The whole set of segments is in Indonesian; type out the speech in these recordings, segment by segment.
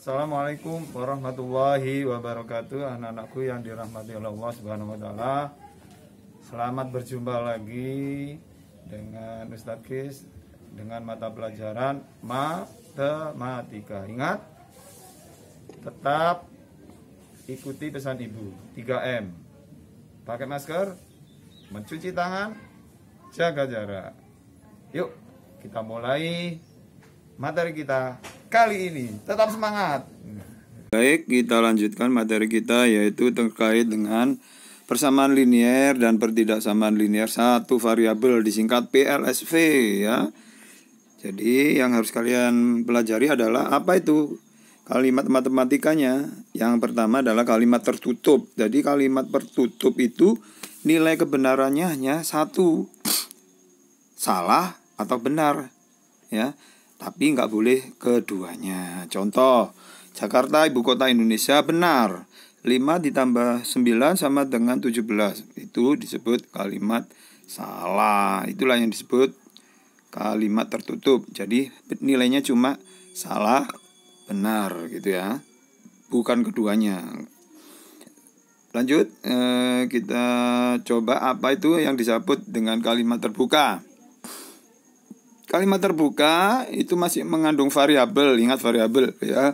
Assalamualaikum warahmatullahi wabarakatuh. Anak-anakku yang dirahmati oleh Allah Subhanahu wa taala. Selamat berjumpa lagi dengan Ustadz Kis dengan mata pelajaran matematika. Ingat, tetap ikuti pesan Ibu 3M. Pakai masker, mencuci tangan, jaga jarak. Yuk, kita mulai materi kita kali ini. Tetap semangat. Baik, kita lanjutkan materi kita, yaitu terkait dengan persamaan linier dan pertidaksamaan linier satu variabel, disingkat PLSV ya. Jadi yang harus kalian pelajari adalah apa itu kalimat matematikanya. Yang pertama adalah kalimat tertutup. Jadi kalimat tertutup itu nilai kebenarannya hanya satu, salah atau benar ya. Tapi nggak boleh keduanya. Contoh, Jakarta ibu kota Indonesia benar. 5 ditambah 9 sama dengan 17. Itu disebut kalimat salah. Itulah yang disebut kalimat tertutup. Jadi nilainya cuma salah, benar gitu ya. Bukan keduanya. Lanjut, kita coba apa itu yang disebut dengan kalimat terbuka. Kalimat terbuka itu masih mengandung variabel, ingat variabel ya,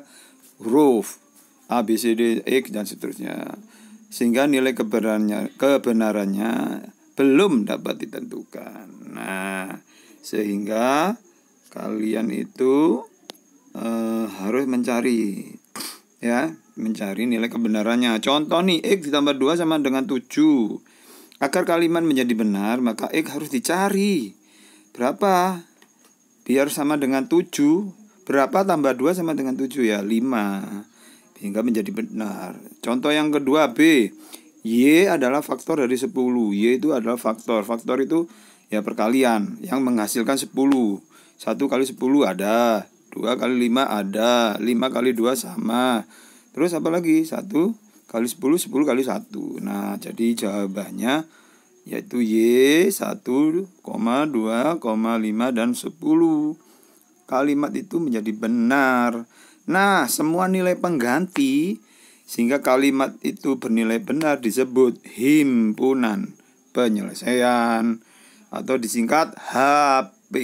huruf A, B, C, D, X dan seterusnya. Sehingga nilai kebenarannya belum dapat ditentukan. Nah, sehingga kalian itu harus mencari ya, mencari nilai kebenarannya. Contoh nih, X ditambah 2 sama dengan 7. Agar kalimat menjadi benar, maka X harus dicari. Berapa? Biar sama dengan 7. Berapa tambah 2 sama dengan 7 ya? 5. Sehingga menjadi benar. Contoh yang kedua B. Y adalah faktor dari 10. Y itu adalah faktor. Faktor itu ya perkalian yang menghasilkan 10. 1 kali 10 ada. 2 kali 5 ada. 5 kali 2 sama. Terus apa lagi? 1 kali 10, 10 kali 1. Nah, jadi jawabannya yaitu Y 1, 2, 5 dan 10. Kalimat itu menjadi benar. Nah, semua nilai pengganti sehingga kalimat itu bernilai benar disebut himpunan penyelesaian atau disingkat HP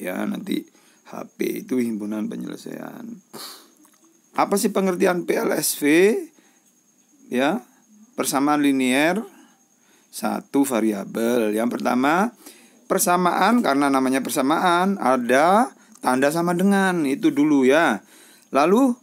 ya. Nanti HP itu himpunan penyelesaian. Apa sih pengertian PLSV? Ya, persamaan linier satu variabel. Yang pertama, persamaan, karena namanya persamaan ada tanda sama dengan, itu dulu ya. Lalu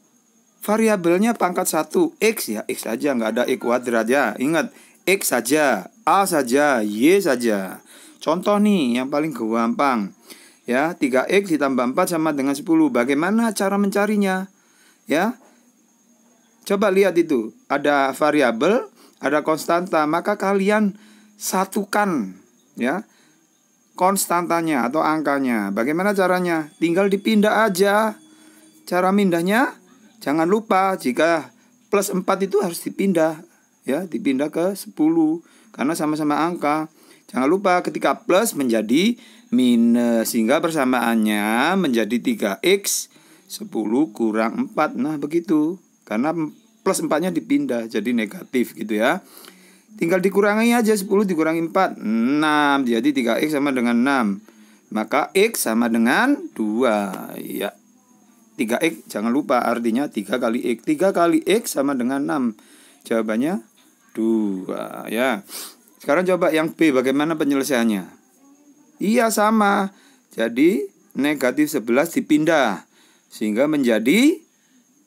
variabelnya pangkat 1, X ya, X saja, nggak ada Y kuadrat ya. Ingat, X saja, A saja, Y saja. Contoh nih yang paling gampang ya, 3X ditambah 4 sama dengan 10. Bagaimana cara mencarinya? Ya, coba lihat itu, ada variabel, ada konstanta, maka kalian satukan ya konstantanya atau angkanya. Bagaimana caranya? Tinggal dipindah aja. Cara mindahnya jangan lupa jika plus 4 itu harus dipindah ya, dipindah ke 10 karena sama-sama angka. Jangan lupa ketika plus menjadi minus sehingga persamaannya menjadi 3X 10 kurang 4. Nah, begitu. Karena plus 4-nya dipindah jadi negatif gitu ya. Tinggal dikurangi aja, 10 dikurangi 4 6. Jadi 3X sama dengan 6. Maka X sama dengan 2 ya. 3X jangan lupa artinya 3 kali X. 3 kali X sama dengan 6. Jawabannya 2 ya. Sekarang coba yang B, bagaimana penyelesaiannya? Iya sama. Jadi negatif 11 dipindah sehingga menjadi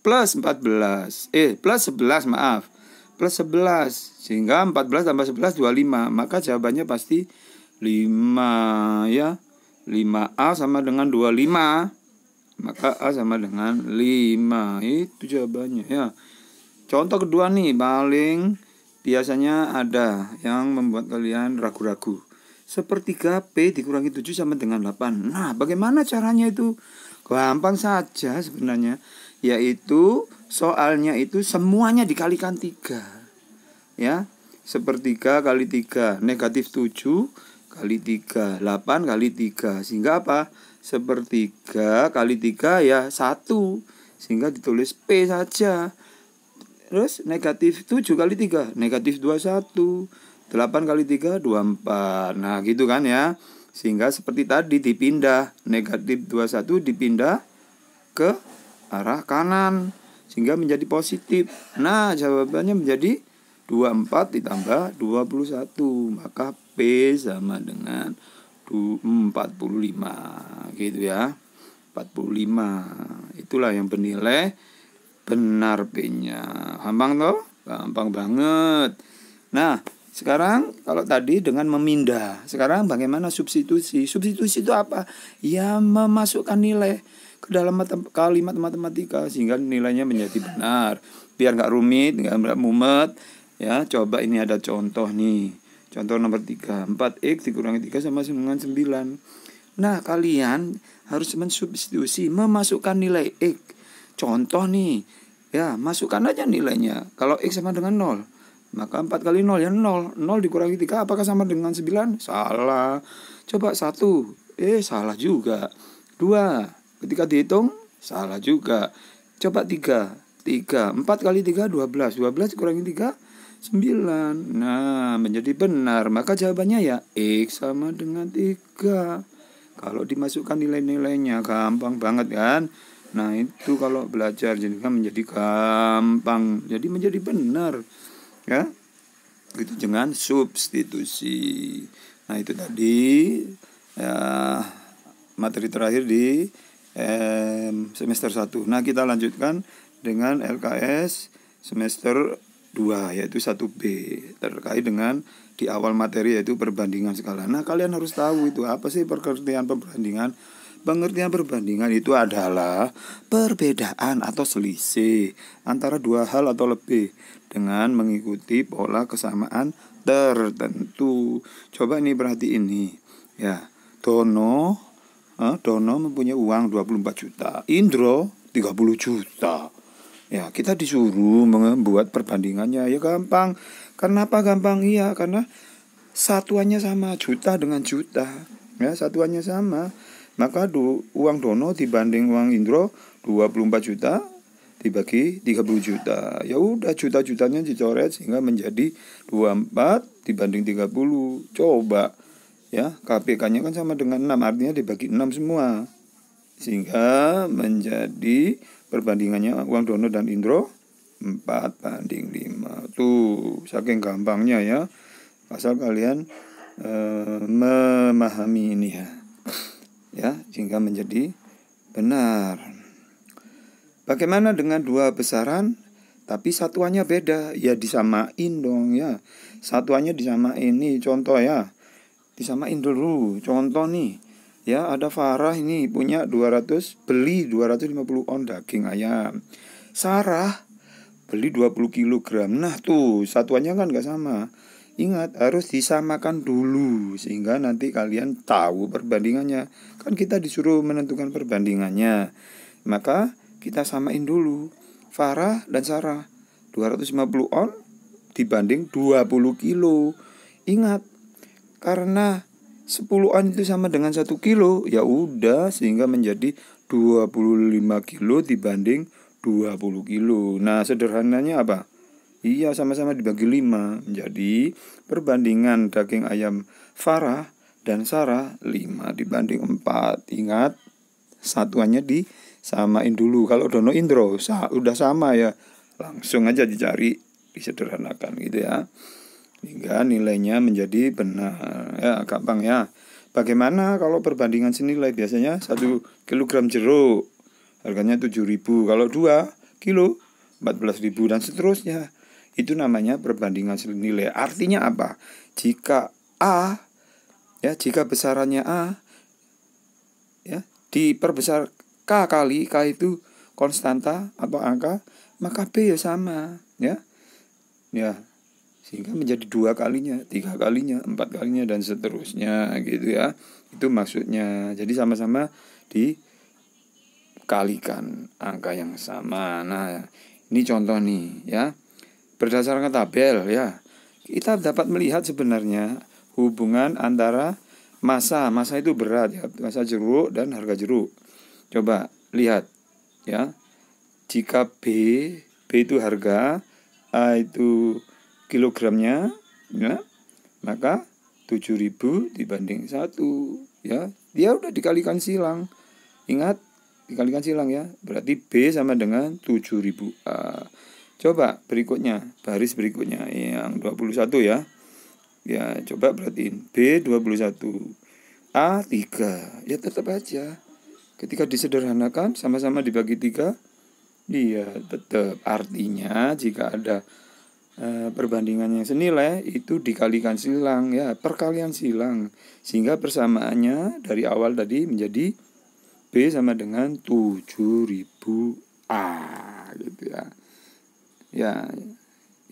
plus 14. Plus 11 maaf. Plus 11. Sehingga 14 tambah 11 25. Maka jawabannya pasti 5 ya. 5A sama dengan 25. Maka A sama dengan 5. Itu jawabannya ya. Contoh kedua nih, paling biasanya ada yang membuat kalian ragu-ragu. Sepertiga P dikurangi 7 sama dengan 8. Nah, bagaimana caranya itu? Gampang saja sebenarnya. Yaitu soalnya itu semuanya dikalikan 3 ya. Sepertiga kali 3 negatif 7 kali 3 8 kali 3. Sehingga apa? Sepertiga kali 3 ya 1. sehingga ditulis P saja. Terus negatif 7 kali 3 negatif 21, 8 kali 3 24. Nah gitu kan ya. Sehingga seperti tadi dipindah, negatif 21 dipindah ke arah kanan sehingga menjadi positif. Nah jawabannya menjadi 24 ditambah 21. Maka P sama dengan 45 gitu ya. 45. Itulah yang bernilai benar P-nya. Gampang toh? Gampang banget. Nah, sekarang kalau tadi dengan memindah, sekarang bagaimana substitusi? Substitusi itu apa? Ya memasukkan nilai ke dalam kalimat matematika sehingga nilainya menjadi benar. Biar nggak rumit, nggak mumet. Ya, coba ini ada contoh nih. Contoh nomor 3. 4x dikurangi 3 sama dengan 9. Nah, kalian harus mensubstitusi, memasukkan nilai x. Contoh nih, ya masukkan aja nilainya. Kalau x sama dengan 0, maka 4 kali 0 ya 0. 0 dikurangi 3 apakah sama dengan 9? Salah. Coba 1, salah juga. 2, ketika dihitung salah juga. Coba 3, 4 kali 3 12. 12 dikurangi 3 9. Nah menjadi benar. Maka jawabannya ya x sama dengan 3. Kalau dimasukkan nilai-nilainya gampang banget kan. Nah itu kalau belajar jadi kan menjadi gampang, jadi menjadi benar ya. Itu dengan substitusi. Nah itu tadi ya, materi terakhir di semester 1. Nah kita lanjutkan dengan LKS semester 2 yaitu 1B terkait dengan di awal materi yaitu perbandingan skala. Nah kalian harus tahu itu apa sih pengertian perbandingan. Pengertian perbandingan itu adalah perbedaan atau selisih antara dua hal atau lebih dengan mengikuti pola kesamaan tertentu. Coba ini perhatiin nih ya. Dono mempunyai uang 24 juta, Indro 30 juta. Ya, kita disuruh membuat perbandingannya. Ya gampang. Kenapa gampang? Iya, karena satuannya sama, juta dengan juta. Ya, satuannya sama. Maka uang Dono dibanding uang Indro 24 juta dibagi 30 juta. Ya udah juta-jutanya dicoret sehingga menjadi 24 dibanding 30. Coba ya, KPK-nya kan sama dengan 6, artinya dibagi 6 semua. Sehingga menjadi perbandingannya uang Dono dan Indro 4:5. Tuh, saking gampangnya ya. Asal kalian memahami ini ya, sehingga menjadi benar. Bagaimana dengan dua besaran tapi satuannya beda? Ya disamain dong ya. Satuannya disamain nih, contoh ya. Disamain dulu. Contoh nih. Ya, ada Farah ini punya 250 on daging ayam. Sarah beli 20 kg. Nah tuh, satuannya kan gak sama. Ingat, harus disamakan dulu sehingga nanti kalian tahu perbandingannya. Kan kita disuruh menentukan perbandingannya. Maka kita samain dulu. Farah dan Sarah 250 on dibanding 20 kilo. Ingat, karena 10 on itu sama dengan 1 kilo, ya udah sehingga menjadi 25 kilo dibanding 20 kilo. Nah, sederhananya apa? Iya, sama-sama dibagi 5. Jadi perbandingan daging ayam Farah dan Sarah 5 dibanding 4. Ingat, satuannya disamain dulu. Kalau Dono Indro udah sama ya, langsung aja dicari, disederhanakan gitu ya. Hingga nilainya menjadi benar. Ya, gampang ya. Bagaimana kalau perbandingan senilai? Biasanya 1 kilogram jeruk harganya 7.000. Kalau 2 kilo 14.000 dan seterusnya. Itu namanya perbandingan senilai. Artinya apa? Jika A, ya, jika besarannya A, ya, diperbesar K kali, K itu konstanta atau angka, maka B ya sama, ya. Ya, sehingga menjadi 2 kalinya, 3 kalinya, 4 kalinya dan seterusnya gitu ya. Itu maksudnya. Jadi sama-sama dikalikan angka yang sama. Nah, ini contoh nih ya. Berdasarkan tabel ya, kita dapat melihat sebenarnya hubungan antara massa itu berat ya, massa jeruk dan harga jeruk. Coba lihat ya. jika B itu harga, A itu kilogramnya, ya, maka 7.000 dibanding 1, ya. Dia udah dikalikan silang. Ingat, dikalikan silang ya. Berarti B sama dengan 7.000 A. Coba berikutnya, baris berikutnya yang 21 ya. Ya, coba perhatiin. B 21, A 3. Ya tetap aja. Ketika disederhanakan sama-sama dibagi 3, iya tetap. Artinya jika ada perbandingan yang senilai itu dikalikan silang ya, perkalian silang, sehingga persamaannya dari awal tadi menjadi B sama dengan 7.000 A gitu ya. Ya,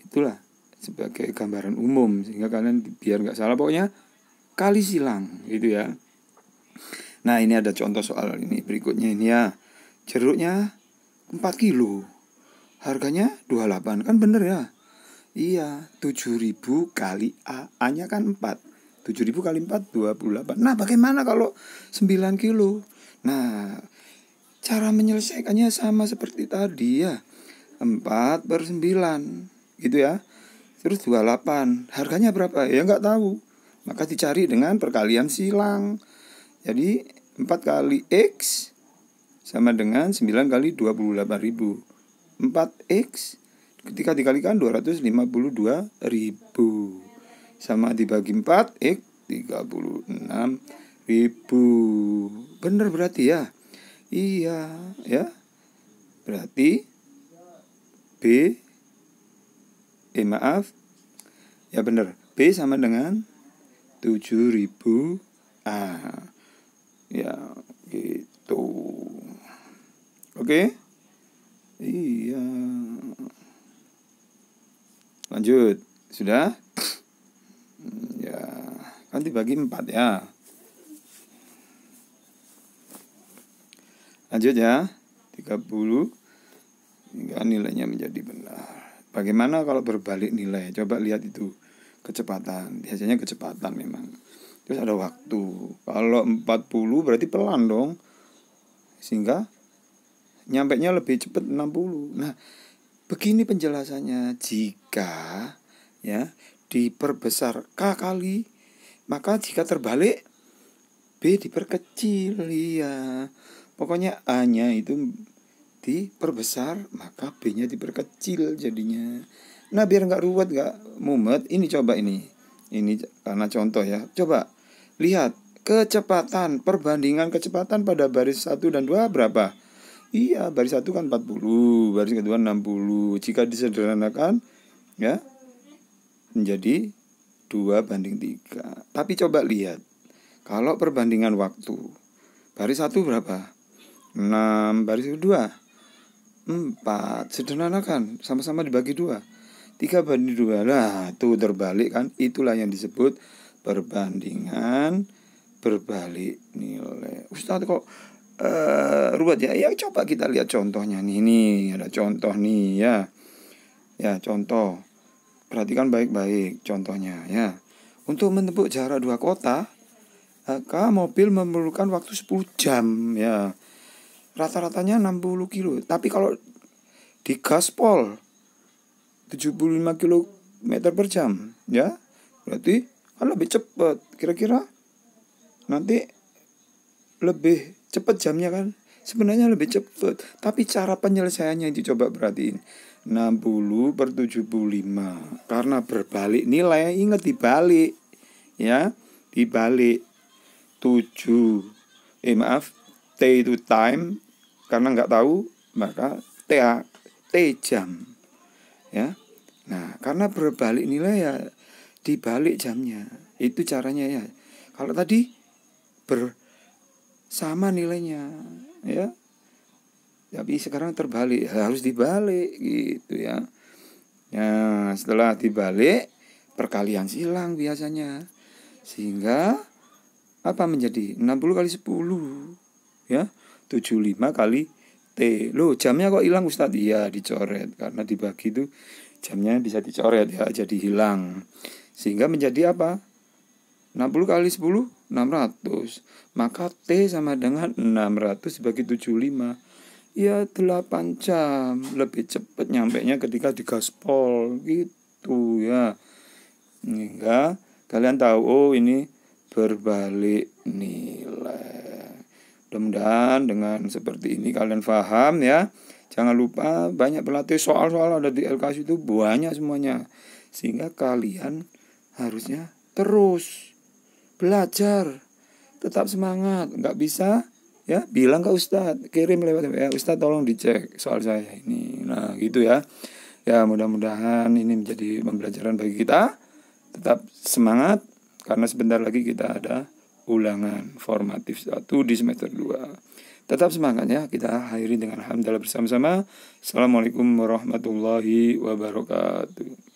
itulah sebagai gambaran umum sehingga kalian biar nggak salah, pokoknya kali silang gitu ya. Nah, ini ada contoh soal ini berikutnya ini ya. Jeruknya 4 kilo, harganya 28, kan bener ya? Iya, 7.000 kali A, A-nya kan 4. 7.000 kali 4, 28. Nah, bagaimana kalau 9 kilo? Nah, cara menyelesaikannya sama seperti tadi ya. 4/9, gitu ya. Terus 28, harganya berapa? Ya nggak tahu. Maka dicari dengan perkalian silang. Jadi 4 kali X sama dengan 9 kali 28.000. 4X ketika dikalikan 252.000 sama dibagi 4, X 36.000. Bener berarti ya? Iya ya. Berarti ya bener, B sama dengan 7.000 A. Ya gitu. Oke? Iya. Lanjut, sudah? Ya, kan dibagi 4 ya. Lanjut ya. 30 hingga nilainya menjadi benar. Bagaimana kalau berbalik nilai? Coba lihat itu. Kecepatan. Biasanya kecepatan memang. Terus ada waktu. Kalau 40 berarti pelan dong. Sehingga nyampainya lebih cepat 60. Nah, begini penjelasannya. Jika ya diperbesar K kali, maka jika terbalik B diperkecil. Iya. Pokoknya A-nya itu diperbesar, maka B-nya diperkecil jadinya. Nah, biar nggak ruwet, nggak mumet, ini coba ini karena contoh ya. Coba lihat kecepatan, perbandingan kecepatan pada baris 1 dan 2 berapa? Iya, baris 1 kan 40, baris kedua 60. Jika disederhanakan ya menjadi 2/3. Tapi coba lihat kalau perbandingan waktu, baris 1 berapa? 6, baris kedua 4, sederhanakan, sama-sama dibagi 2, 3/2. Nah, tuh terbalik kan. Itulah yang disebut perbandingan berbalik nilai. Ustadz kok ruwet ya? Ya coba kita lihat contohnya nih. Nih ada contoh nih ya. Ya contoh. Perhatikan baik-baik contohnya ya. Untuk menempuh jarak 2 kota, maka mobil memerlukan waktu 10 jam ya. Rata-ratanya 60 kilo. Tapi kalau di gaspol 75 km/jam ya, berarti kan lebih cepat. Kira-kira nanti lebih cepat jamnya kan? Sebenarnya lebih cepat. Tapi cara penyelesaiannya itu coba perhatiin. 60/75. Karena berbalik nilai, ingat dibalik ya. Dibalik 7 T itu time, karena nggak tahu maka T jam ya. Nah, karena berbalik nilai ya dibalik jamnya. Itu caranya ya. Kalau tadi bersama nilainya ya, tapi sekarang terbalik, harus dibalik gitu ya. Nah, setelah dibalik perkalian silang biasanya, sehingga apa menjadi 60 kali 10 ya, 75 kali T. Loh, jamnya kok hilang Ustadz? Iya, dicoret. Karena dibagi itu jamnya bisa dicoret ya, jadi hilang. Sehingga menjadi apa? 60 kali 10, 600. Maka T sama dengan 600 dibagi 75. ya 8 jam. Lebih cepat nyampainya ketika di gaspol gitu ya. Hingga kalian tahu, oh ini berbalik nilai. Mudah-mudahan dengan seperti ini kalian paham ya. Jangan lupa banyak berlatih, soal-soal ada di LKS itu banyak semuanya. Sehingga kalian harusnya terus belajar, tetap semangat. Nggak bisa ya bilang ke Ustadz, kirim lewat ya, Ustadz tolong dicek soal saya ini. Nah gitu ya. Ya mudah-mudahan ini menjadi pembelajaran bagi kita. Tetap semangat karena sebentar lagi kita ada ulangan formatif 1 di semester 2. Tetap semangat ya. Kita akhiri dengan alhamdulillah bersama-sama. Assalamualaikum warahmatullahi wabarakatuh.